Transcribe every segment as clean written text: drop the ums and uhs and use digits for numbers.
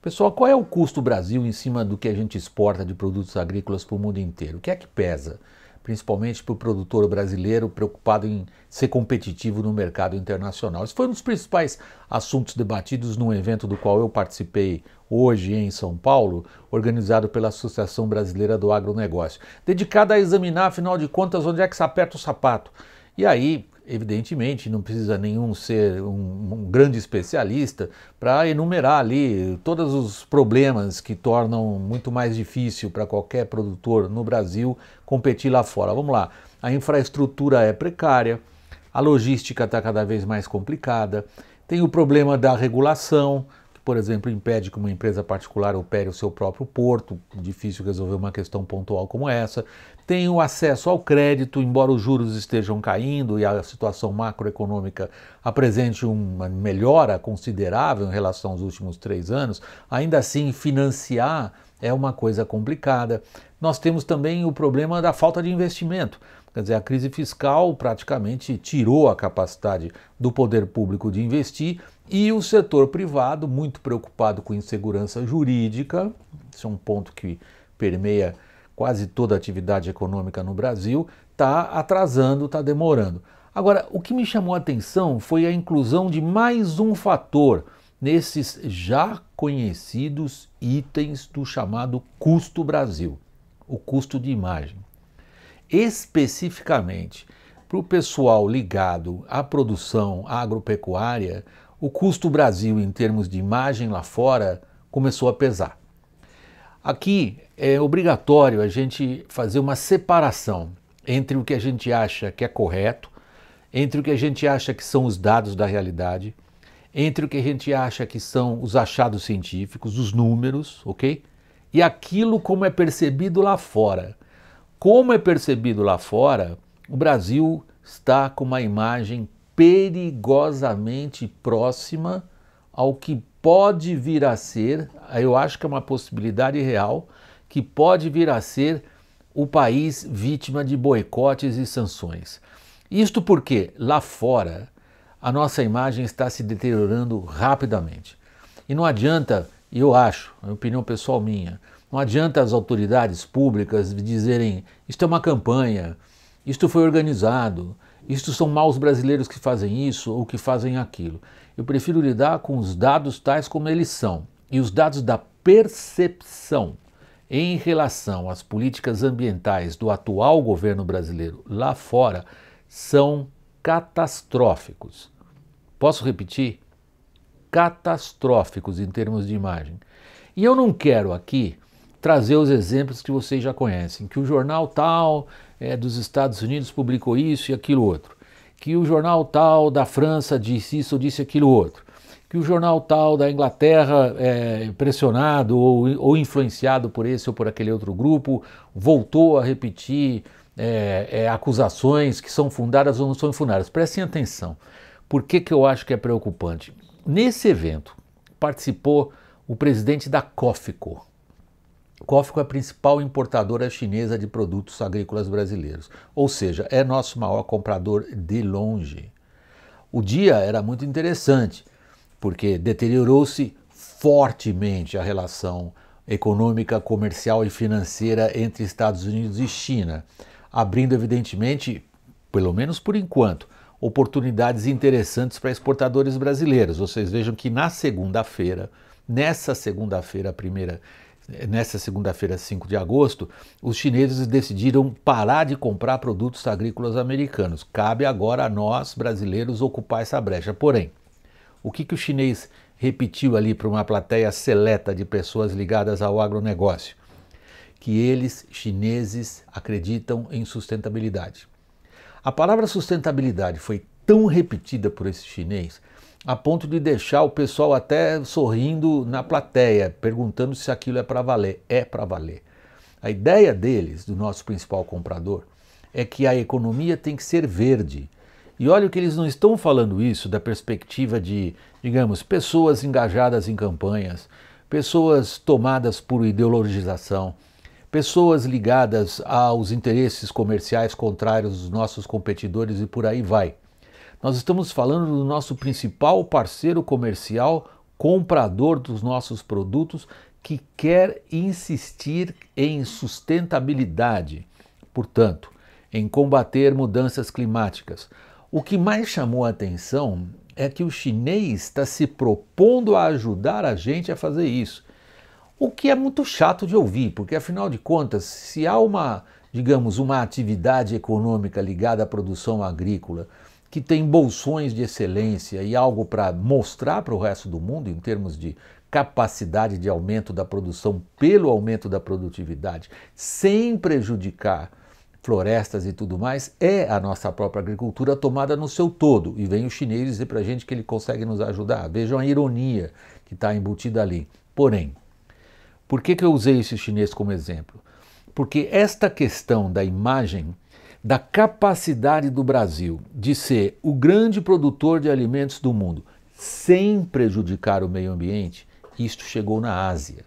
Pessoal, qual é o custo do Brasil em cima do que a gente exporta de produtos agrícolas para o mundo inteiro? O que é que pesa? Principalmente para o produtor brasileiro preocupado em ser competitivo no mercado internacional. Esse foi um dos principais assuntos debatidos num evento do qual eu participei hoje em São Paulo, organizado pela Associação Brasileira do Agronegócio, dedicada a examinar, afinal de contas, onde é que se aperta o sapato. E aí, evidentemente, não precisa nenhum ser um grande especialista para enumerar ali todos os problemas que tornam muito mais difícil para qualquer produtor no Brasil competir lá fora. Vamos lá, a infraestrutura é precária, a logística está cada vez mais complicada, tem o problema da regulação, que, por exemplo, impede que uma empresa particular opere o seu próprio porto, difícil resolver uma questão pontual como essa. Tem o acesso ao crédito, embora os juros estejam caindo e a situação macroeconômica apresente uma melhora considerável em relação aos últimos 3 anos, ainda assim financiar é uma coisa complicada. Nós temos também o problema da falta de investimento. Quer dizer, a crise fiscal praticamente tirou a capacidade do poder público de investir e o setor privado, muito preocupado com insegurança jurídica, isso é um ponto que permeia quase toda a atividade econômica no Brasil, está atrasando, está demorando. Agora, o que me chamou a atenção foi a inclusão de mais um fator nesses já conhecidos itens do chamado custo Brasil, o custo de imagem. Especificamente para o pessoal ligado à produção agropecuária, o custo Brasil em termos de imagem lá fora começou a pesar. Aqui é obrigatório a gente fazer uma separação entre o que a gente acha que é correto, entre o que a gente acha que são os dados da realidade, entre o que a gente acha que são os achados científicos, os números, ok? E aquilo como é percebido lá fora. Como é percebido lá fora, o Brasil está com uma imagem perigosamente próxima ao que pode vir a ser, eu acho que é uma possibilidade real, que pode vir a ser o país vítima de boicotes e sanções. Isto porque lá fora a nossa imagem está se deteriorando rapidamente. E não adianta, eu acho, é uma opinião pessoal minha, não adianta as autoridades públicas dizerem isto é uma campanha, isto foi organizado, isto são maus brasileiros que fazem isso ou que fazem aquilo. Eu prefiro lidar com os dados tais como eles são. E os dados da percepção em relação às políticas ambientais do atual governo brasileiro lá fora são catastróficos. Posso repetir? Catastróficos em termos de imagem. E eu não quero aqui trazer os exemplos que vocês já conhecem, que o jornal tal dos Estados Unidos publicou isso e aquilo outro, que o jornal tal da França disse isso ou disse aquilo outro, que o jornal tal da Inglaterra, pressionado ou influenciado por esse ou por aquele outro grupo, voltou a repetir acusações que são fundadas ou não são fundadas. Prestem atenção. Por que eu acho que é preocupante? Nesse evento participou o presidente da COFECO. COFECO é a principal importadora chinesa de produtos agrícolas brasileiros, ou seja, é nosso maior comprador de longe. O dia era muito interessante, porque deteriorou-se fortemente a relação econômica, comercial e financeira entre Estados Unidos e China, abrindo evidentemente, pelo menos por enquanto, oportunidades interessantes para exportadores brasileiros. Vocês vejam que nessa segunda-feira, 5 de agosto, os chineses decidiram parar de comprar produtos agrícolas americanos. Cabe agora a nós, brasileiros, ocupar essa brecha. Porém, o que o chinês repetiu ali para uma plateia seleta de pessoas ligadas ao agronegócio? Que eles, chineses, acreditam em sustentabilidade. A palavra sustentabilidade foi tão repetida por esse chinês a ponto de deixar o pessoal até sorrindo na plateia, perguntando se aquilo é para valer. É para valer. A ideia deles, do nosso principal comprador, é que a economia tem que ser verde. E olha que eles não estão falando isso da perspectiva de, digamos, pessoas engajadas em campanhas, pessoas tomadas por ideologização, pessoas ligadas aos interesses comerciais contrários dos nossos competidores e por aí vai. Nós estamos falando do nosso principal parceiro comercial comprador dos nossos produtos que quer insistir em sustentabilidade, portanto, em combater mudanças climáticas. O que mais chamou a atenção é que o chinês está se propondo a ajudar a gente a fazer isso. O que é muito chato de ouvir, porque afinal de contas, se há digamos, uma atividade econômica ligada à produção agrícola que tem bolsões de excelência e algo para mostrar para o resto do mundo em termos de capacidade de aumento da produção pelo aumento da produtividade, sem prejudicar florestas e tudo mais, é a nossa própria agricultura tomada no seu todo. E vem o chinês dizer para a gente que ele consegue nos ajudar. Vejam a ironia que está embutida ali. Porém, por que eu usei esse chinês como exemplo? Porque esta questão da imagem, da capacidade do Brasil de ser o grande produtor de alimentos do mundo sem prejudicar o meio ambiente, isto chegou na Ásia.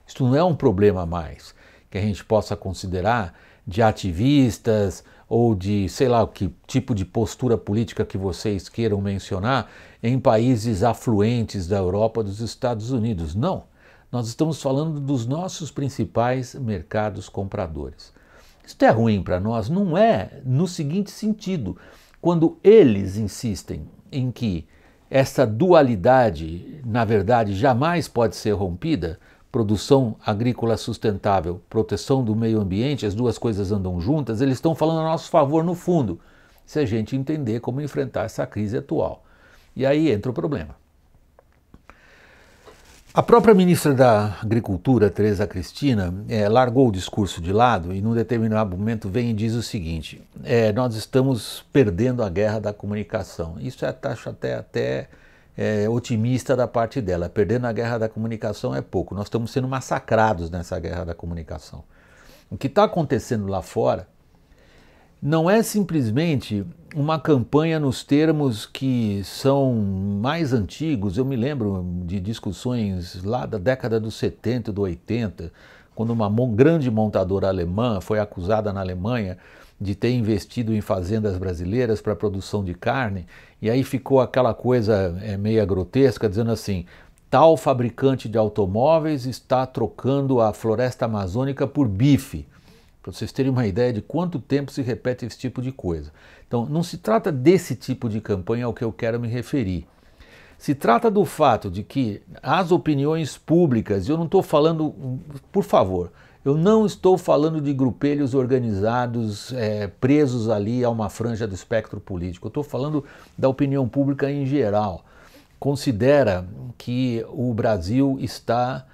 Isto não é um problema mais que a gente possa considerar de ativistas ou de, sei lá, que tipo de postura política que vocês queiram mencionar em países afluentes da Europa ou dos Estados Unidos. Não, nós estamos falando dos nossos principais mercados compradores. Isso é ruim para nós? Não é, no seguinte sentido, quando eles insistem em que essa dualidade, na verdade, jamais pode ser rompida, produção agrícola sustentável, proteção do meio ambiente, as duas coisas andam juntas, eles estão falando a nosso favor no fundo, se a gente entender como enfrentar essa crise atual. E aí entra o problema. A própria ministra da Agricultura, Tereza Cristina, largou o discurso de lado e num determinado momento vem e diz o seguinte, nós estamos perdendo a guerra da comunicação. Isso acho até otimista da parte dela, perdendo a guerra da comunicação é pouco, nós estamos sendo massacrados nessa guerra da comunicação. O que está acontecendo lá fora não é simplesmente uma campanha nos termos que são mais antigos. Eu me lembro de discussões lá da década dos 70 e do 80, quando uma grande montadora alemã foi acusada na Alemanha de ter investido em fazendas brasileiras para a produção de carne, e aí ficou aquela coisa meia grotesca, dizendo assim, tal fabricante de automóveis está trocando a floresta amazônica por bife. Para vocês terem uma ideia de quanto tempo se repete esse tipo de coisa. Então, não se trata desse tipo de campanha ao que eu quero me referir. Se trata do fato de que as opiniões públicas, eu não estou falando, por favor, eu não estou falando de grupelhos organizados, presos ali a uma franja do espectro político. Eu estou falando da opinião pública em geral. Considera que o Brasil está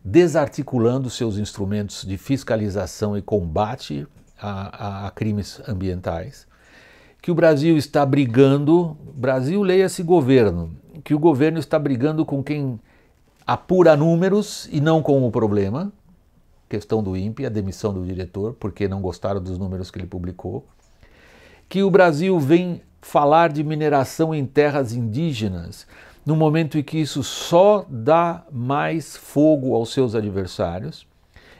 desarticulando seus instrumentos de fiscalização e combate a crimes ambientais, que o Brasil está brigando, Brasil leia-se governo, que o governo está brigando com quem apura números e não com o problema, questão do INPE, a demissão do diretor, porque não gostaram dos números que ele publicou, que o Brasil vem falar de mineração em terras indígenas, no momento em que isso só dá mais fogo aos seus adversários,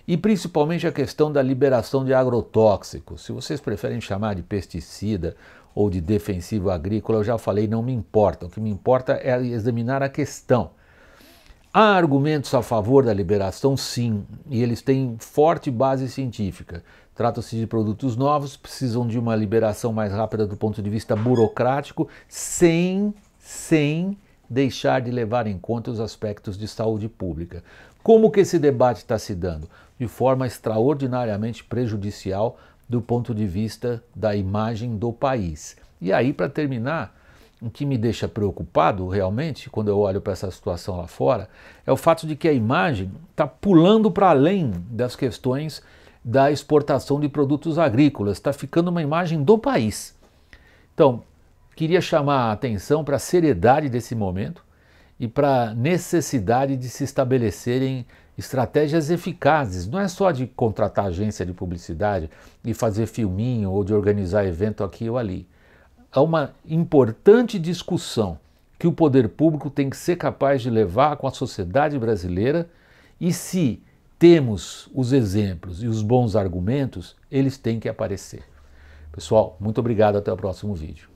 e principalmente a questão da liberação de agrotóxicos. Se vocês preferem chamar de pesticida ou de defensivo agrícola, eu já falei, não me importa. O que me importa é examinar a questão. Há argumentos a favor da liberação, sim, e eles têm forte base científica. Trata-se de produtos novos, precisam de uma liberação mais rápida do ponto de vista burocrático, sem deixar de levar em conta os aspectos de saúde pública. Como que esse debate está se dando? De forma extraordinariamente prejudicial do ponto de vista da imagem do país. E aí, para terminar, o que me deixa preocupado realmente, quando eu olho para essa situação lá fora, é o fato de que a imagem está pulando para além das questões da exportação de produtos agrícolas, está ficando uma imagem do país. Então, queria chamar a atenção para a seriedade desse momento e para a necessidade de se estabelecerem estratégias eficazes. Não é só de contratar agência de publicidade e fazer filminho ou de organizar evento aqui ou ali. Há uma importante discussão que o poder público tem que ser capaz de levar com a sociedade brasileira e se temos os exemplos e os bons argumentos, eles têm que aparecer. Pessoal, muito obrigado, até o próximo vídeo.